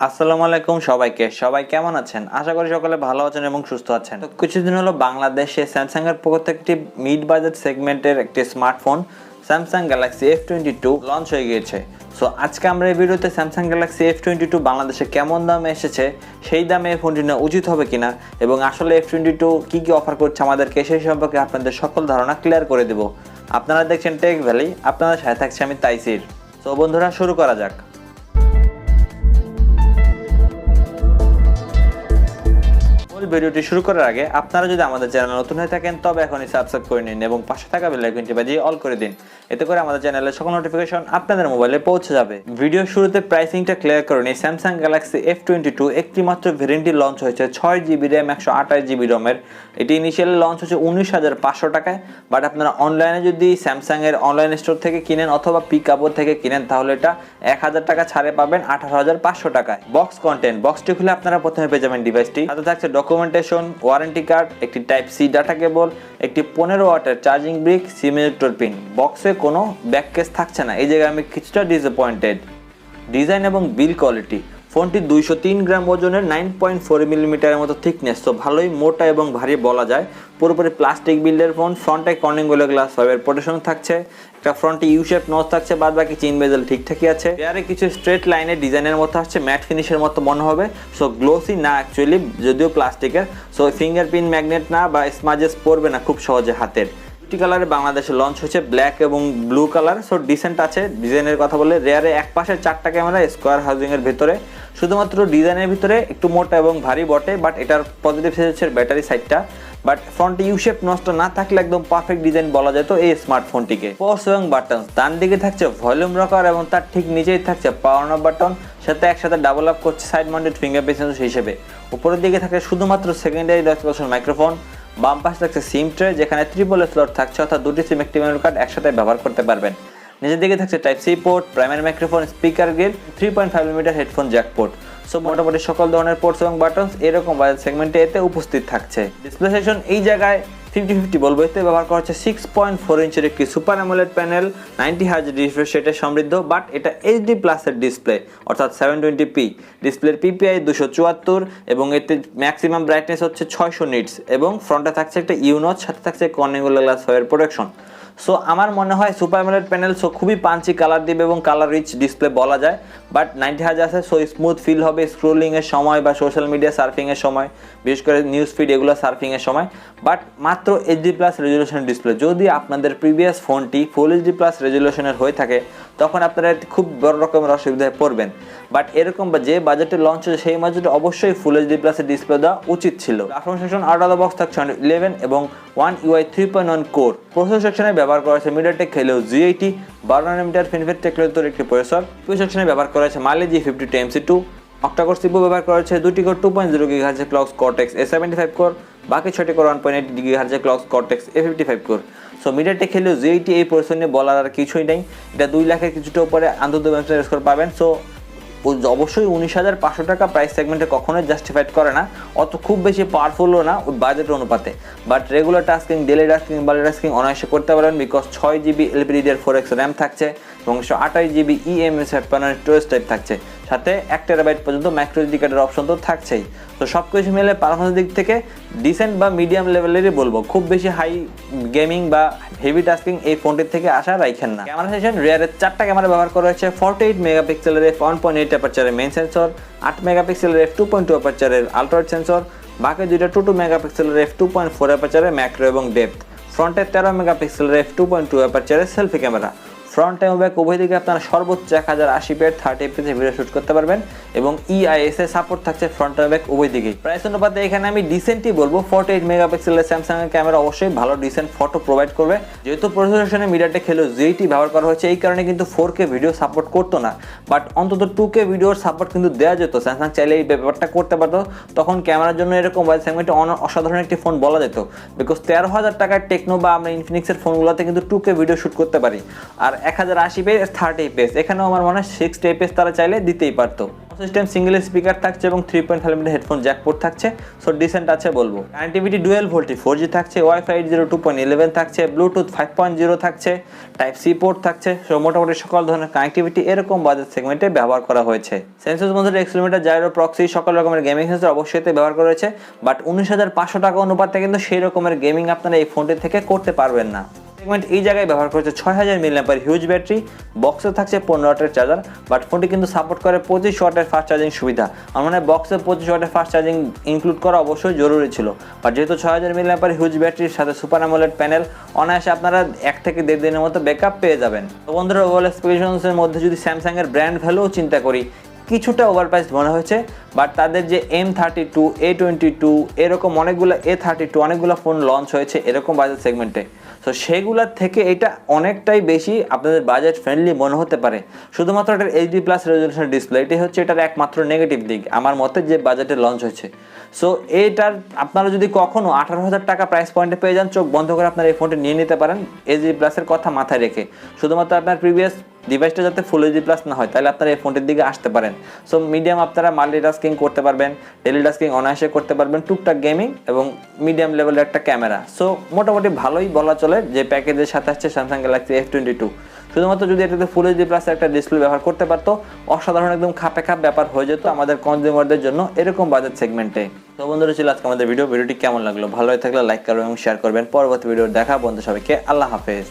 আসসালামু আলাইকুম সবাই কেমন আছেন? আশা করি সকলে ভালো আছেন এবং সুস্থ আছেন। তো কিছুদিন হলো বাংলাদেশে স্যামসাং এর পক্ষ থেকে একটি মিড বাজেট সেগমেন্টের একটি smartphone Samsung Galaxy F22 launch হয়ে গিয়েছে। সো আজকে আমরা এই ভিডিওতে স্যামসাং গ্যালাক্সি F22 বাংলাদেশে কেমন দামে এসেছে, সেই দামে এই ফোনটি নেওয়া উচিত হবে কিনা এবং আসলে F22 কি অফার করছে আমাদেরকে সেই সম্পর্কে আপনাদের সকল ধারণা ক্লিয়ার করে দেব। আপনারা দেখছেন টেক ভ্যালি, আপনাদের সাথে থাকছে আমি তাইসির। সো বন্ধুরা, শুরু করা যাক। ভিডিওটি শুরু করার আগে আপনারা যদি আমাদের চ্যানেলে নতুন হয়ে থাকেন তবে এখনই সাবস্ক্রাইব করে নিন এবং পাশে থাকা বেল আইকনটি বাজিয়ে অল করে দিন। এতে করে আমাদের চ্যানেলের সকল নোটিফিকেশন আপনাদের মোবাইলে পৌঁছে যাবে। ভিডিও শুরুতে প্রাইসিংটা ক্লিয়ার করে নিই। স্যামসাং গ্যালাক্সি F22 একটি মাত্র ভেরিয়েন্টটি লঞ্চ হয়েছে 6GB RAM 128GB ROM এর। এটি ইনিশিয়ালি লঞ্চ হচ্ছে 19,500 টাকায়, বাট আপনারা অনলাইনে যদি স্যামসাং এর অনলাইন স্টোর থেকে কিনেন অথবা পিকআপো থেকে কিনেন তাহলে এটা 1000 টাকা ছাড়ে পাবেন 18,500 টাকায়। বক্স কন্টেন্ট, বক্সটি খুলে আপনারা প্রথমে পেয়ে যাবেন ডিভাইসটি, সাথে থাকছে ডকুমেন্টেশন, ওয়ারেন্টি কার্ড, একটি টাইপ সি ডাটা কেবল, একটি 15 ওয়াটের চার্জিং ব্রিক, সিম ইলেক্ট্রোড পিন। বক্সে কোনো ব্যাক কেস থাকছে না, এই জায়গায় আমি কিছুটা ডিসঅ্যাপয়েন্টেড। ডিজাইন এবং বিল কোয়ালিটি, ফোনটি 203 গ্রাম ওজনের 9.4 মিলিমিটারের মতো থিকনেস, তো ভালোই মোটা এবং ভারী বলা যায়। পুরোপুরি প্লাস্টিক বিল্ডের ফোন। ফ্রন্টে কর্নিং গ্লাস 5 এর প্রোটেকশন থাকছে, একটা ফ্রন্টে ইউ শেপ নচ থাকছে, বাদ বাকি চিন বেজেল ঠিকঠাকই আছে। এয়ারে কিছু স্ট্রেট লাইনের ডিজাইনের মতো আসছে, ম্যাট ফিনিশের মতো মনে হবে। সো গ্লোসি না অ্যাকচুয়ালি, যদিও প্লাস্টিকের। সো ফিঙ্গারপ্রিন্ট ম্যাগনেট না বা স্মাজেস পড়বে না খুব সহজে হাতের। দুটি কালারে বাংলাদেশে লঞ্চ হয়েছে, ব্ল্যাক এবং ব্লু কালার। সো ডিসেন্ট আছে। ডিজাইনের কথা বলে রেয়ারে এক পাশে 4টা ক্যামেরা স্কোয়ার হাউজিং এর ভিতরে, শুধুমাত্র ডিজাইনের ভিতরে একটু মোটা এবং ভারী বটে, বাট এটার পজিটিভ হচ্ছে ব্যাটারি সাইডটা। বাট ফ্রন্টে ইউ শেপ নষ্ট না থাকলে একদম পারফেক্ট ডিজাইন বলা যায় তো এই স্মার্টফোনটিকে। পোর্টস এবং বাটন, ডান দিকে থাকছে ভলিউম রকার এবং তার ঠিক নিচেই থাকছে পাওয়ার অন বাটন, সাথে একসাথে ডাবল আপ করছে সাইড মাউন্টেড ফিঙ্গারপ্রিন্ট সেন্সর হিসেবে। উপরের দিকে থাকে শুধুমাত্র সেকেন্ডারি ডেস্কটপ মাইক্রোফোন। বাম পাশে থাকছে সিম ট্রে, যেখানে ট্রিপল স্লট থাকছে, অর্থাৎ দুটি সিম একটি মেমরি কার্ড একসাথে ব্যবহার করতে পারবেন। নিচের দিকে থাকছে type C port, primary microphone, speaker grille, 3.5 millimetre headphone jack port. So মোটামুটি সকল ধরনের পোর্টস এবং বাটনস এরকম বাজেট সেগমেন্টে এতে উপস্থিত থাকছে। ডিসপ্লে সেকশন এই জায়গায় 50-50 বলবো, এতে ব্যবহার করা হচ্ছে 6.4 ইঞ্চের একটি super AMOLED panel, 90 hertz refresh রেটে সমৃদ্ধ, বাট এটা HD প্লাসের ডিসপ্লে অর্থাৎ 720p। ডিসপ্লের PPI 274 এবং এতে ম্যাক্সিমাম ব্রাইটনেস হচ্ছে 600 নিটস এবং ফ্রন্টে থাকছে একটা ইউনচ, সাথে থাকছে কর্নিং গ্লাস 5 এর প্রোটেকশন। সো আমার মনে হয় সুপার অ্যামোলেড প্যানেল, সো খুবই পাঞ্চি কালার দিবে এবং কালার রিচ ডিসপ্লে বলা যায়। বাট 90 হার্জ আছে, সো স্মুথ ফিল হবে স্ক্রোলিং এর সময় বা সোশ্যাল মিডিয়া সার্ফিং এর সময়, বিশেষ করে নিউজ ফিড এগুলো সার্ফিং এর সময়। বাট মাত্র HD প্লাস রেজুলেশন ডিসপ্লে। যদি আপনাদের প্রিভিয়াস ফোনটি ফুল HD প্লাস রেজুলেশনের হয়ে থাকে তখন আপনারা খুব বড় রকমের অসুবিধায় পড়বেন। বাট এরকম বা যে বাজেটে লঞ্চ হয়েছে সেই বাজেটে অবশ্যই ফুল HD প্লাসের ডিসপ্লে দেওয়া উচিত ছিল। Performance section out of the box থাকছে 11 এবং 1 UI 3.1 কোর। প্রসেসর সেকশনে ব্যবহার করা হয়েছে Mediatek Helio G80 12 নানোমিটার ফিনফেট টেকনোলজির একটি প্রসেসর। CPU সেকশনে ব্যবহার করা হয়েছে Mali G52 MC2। Octa-core CPU ব্যবহার করা হয়েছে 2টি core 2.0 GHz clock Cortex A75 core, বাকি 6টি core 1.8 GHz clock Cortex A55 core. So Mediatek Helio G80 এই প্রসেসর নিয়ে বলার আর কিছুই নেই। এটা 2 লাখের কিছুটা উপরে আন্তর্জাতিক স্কোর পাবেন। সো অবশ্যই 19,500 টাকা প্রাইস সেগমেন্টে কখনোই জাস্টিফাইড করে না, অত খুব বেশি পাওয়ারফুলও না ওই বাজেটের অনুপাতে। But regular tasking, daily tasking, বালি টাস্কিং অনায়াসে করতে পারেন, বিকজ 6GB LPDDR4X RAM থাকছে এবং 128GB eMMC স্টোরেজ টাইপ থাকছে, সাথে 1 টেরাবাইট পর্যন্ত মাইক্রো SD কার্ডের অপশন তো থাকছেই। তো সব কিছু মিলে পারফরমেন্স দিক থেকে ডিসেন্ট বা মিডিয়াম লেভেলেরই বলবো, খুব বেশি হাই গেমিং বা হেভি টাস্কিং এই ফোনটির থেকে আশা রাখেন না। ক্যামেরা সেকশন, রিয়ারের 4টা ক্যামেরা ব্যবহার করা হয়েছে। 48 মেগাপিক্সেলের f1.8 অ্যাপারচারের মেইন সেন্সর, 8 মেগাপিক্সেলের f2.2 অ্যাপারচারের আলট্রা সেন্সর, বাকি দুইটা 22 মেগাপিক্সেলের f2.4 অ্যাপারচারের ম্যাক্রো এবং ডেপথ। ফ্রন্টে 13 মেগাপিক্সেলের f2.2 অ্যাপারচারের সেলফি ক্যামেরা। ফ্রন্ট এবং ব্যাক উভয় দিকে আপনারা সর্বোচ্চ 1080p 30fps ভিডিও শুট করতে পারবেন এবং EIS এর সাপোর্ট থাকছে ফ্রন্ট এবং ব্যাক উভয় দিকেই। প্রাইস অনুপাতে এখানে আমি ডিসেন্টই বলবো। 48 মেগাপিক্সেলের স্যামসাং এর ক্যামেরা অবশ্যই ভালো ডিসেন্ট ফটো প্রোভাইড করবে। যেহেতু প্রসেসরে Mediatek Helio G80 ব্যবহার করা হয়েছে এই কারণে কিন্তু 4K ভিডিও সাপোর্ট করতো না, বাট অন্তত 2K ভিডিওর সাপোর্ট কিন্তু দেওয়া যেত। স্যামসাং চাইলে এই ব্যাপারটা করতে পারতো, তখন ক্যামেরার জন্য এরকম বাজেট সেগমেন্টে অসাধারণ একটি ফোন বলা যেত। বিকজ 13,000 টাকার টেকনো বা আমরা ইনফিনিক্সের ফোনগুলোতে কিন্তু 2K ভিডিও শুট করতে পারি, আর 1080p 30fps এখানেও আমার মনে হয় 60fps তারা চাইলে দিতেই পারতো। সিস্টেম সিঙ্গেল স্পিকার থাকছে এবং 3.5 mm হেডফোন জ্যাক পোর্ট থাকছে, সো ডিসেন্ট আছে বলবো। কানেক্টিভিটি ডুয়েল ভোল্টেজ 4G থাকছে, ওয়াইফাই 802.11 থাকছে, ব্লুটুথ 5.0 থাকছে, টাইপ সি পোর্ট থাকছে, সো মোটামুটি সকল ধরনের কানেক্টিভিটি এরকম বাজেট সেগমেন্টে ব্যবহার করা হয়েছে। সেন্সর মধ্যে এক্সেলেরোমিটার, জাইরো, প্রক্সি সকল রকমের গেমিং সেন্সর অবশ্যই ব্যবহার করা হয়েছে, বাট 19,500 টাকা অনুপাতে কিন্তু সেই রকমের গেমিং আপনারা এই ফোনটি থেকে করতে পারবেন না। সেগমেন্ট এই জায়গায় ব্যবহার করেছে 6000 mAh হিউজ ব্যাটারি, বক্সে থাকছে 15 ওয়াটের চার্জার, বাট ফোনটি কিন্তু সাপোর্ট করে 25 ওয়াটের ফাস্ট চার্জিং সুবিধা। আমার মানে বক্সে 25 ওয়াটের ফাস্ট চার্জিং ইনক্লুড করা অবশ্যই জরুরি ছিল, বাট যেহেতু 6000 mAh হিউজ ব্যাটারির সাথে সুপার অ্যামোলেড প্যানেল, অনায়াসে আপনারা 1 থেকে 1.5 দিনের মতো ব্যাকআপ পেয়ে যাবেন। তো বন্ধুরা, ওভারঅল এক্সপেকটেশনসের মধ্যে যদি স্যামসাং এর ব্র্যান্ড ভ্যালু চিন্তা করি, কিছুটা ওভারপ্রাইসড মনে হয়েছে, বাট তাদের যে M32, A22 এরকম অনেকগুলো, A32 অনেকগুলো ফোন লঞ্চ হয়েছে এরকম বাজেট সেগমেন্টে, সো সেগুলোর থেকে এটা অনেকটাই বেশি আপনাদের বাজেট ফ্রেন্ডলি মনে হতে পারে। শুধুমাত্র এটার HD+ রেজলিউশন ডিসপ্লে, এটাই হচ্ছে এটার একমাত্র নেগেটিভ দিক আমার মতে যে বাজেটে লঞ্চ হয়েছে। সো এইটার আপনারা যদি কখনো 18,000 টাকা প্রাইস পয়েন্টে পেয়ে যান, চোখ বন্ধ করে আপনারা এই ফোনটি নিয়ে নিতে পারেন HD+ এর কথা মাথায় রেখে। শুধুমাত্র আপনার প্রিভিয়াস ডিভাইসটা যাতে ফুল HD+ না হয়, তাহলে আপনারা এই ফোনটির দিকে আসতে পারেন। সো মিডিয়াম আপনারা মাল্টিটাস্কিং করতে পারবেন, ডেলি টাস্কিং অনায়াসে করতে পারবেন, টুকটাক গেমিং এবং মিডিয়াম লেভেলের একটা ক্যামেরা। সো মোটামুটি ভালোই বলা চলে যে প্যাকেজের সাথে আসছে স্যামসাং গ্যালাক্সি F22। শুধুমাত্র যদি এটাতে ফুল HD+ একটা ডিসপ্লে ব্যবহার করতে পারতো, অসাধারণ একদম খাপে খাপ ব্যাপার হয়ে যেত আমাদের কনজিউমারদের জন্য এরকম বাজেট সেগমেন্টে। তো বন্ধুরা, ছিল আজকে আমাদের ভিডিওটি কেমন লাগলো? ভালো হয়ে থাকলে লাইক করবেন এবং শেয়ার করবেন। পরবর্তী ভিডিও দেখা বন্ধু সবাইকে আল্লাহ হাফেজ।